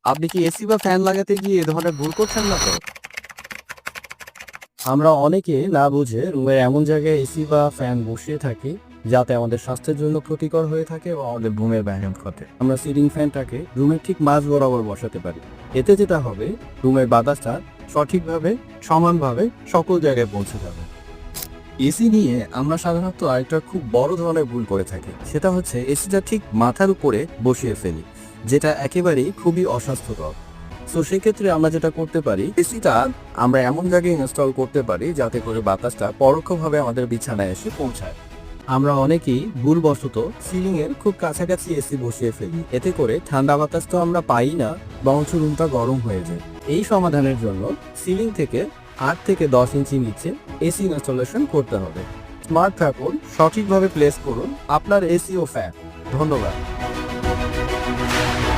আপনি কি এসি বা ফ্যান লাগাতে গিয়ে এ ধরনের ভুল করছেন না তো? আমরা অনেকে না বুঝে রুমের এমন জায়গায় এসি বা ফ্যান বসিয়ে থাকি যাতে আমাদের স্বাস্থ্যের জন্য ক্ষতিকর হয়ে থাকে এবং আমাদের ঘুমের ব্যাঘাত ঘটে। আমরা সিলিং ফ্যানটাকে রুমের ঠিক মাঝ বরাবর বসাতে পারি। এতে যেটা হবে, রুমের বাতাসটা সঠিকভাবে সমানভাবে সকল জায়গায় পৌঁছে যাবে। এসি নিয়ে আমরা সাধারণত আরেকটা খুব বড় ধরনের ভুল করে থাকি, সেটা হচ্ছে এসিটা ঠিক মাথার উপরে বসিয়ে ফেলি, যেটা একেবারেই খুবই অস্বাস্থ্যকর। তো সেক্ষেত্রে আমরা যেটা করতে পারি, এসিটা আমরা এমন জায়গায় ইনস্টল করতে পারি যাতে করে বাতাসটা পরোক্ষভাবে আমাদের বিছানায় এসে পৌঁছায়। আমরা অনেকেই ভুলবশত সিলিং এর খুব কাছাকাছি এসি বসিয়ে ফেলি, এতে করে ঠান্ডা বাতাস তো আমরা পাই না, বরঞ্চ রুমটা গরম হয়ে যায়। এই সমাধানের জন্য সিলিং থেকে 8 থেকে 10 ইঞ্চি নিচে এসি ইনস্টলেশন করতে হবে। স্মার্ট থাকুন, সঠিকভাবে প্লেস করুন আপনার এসি ও ফ্যান। ধন্যবাদ।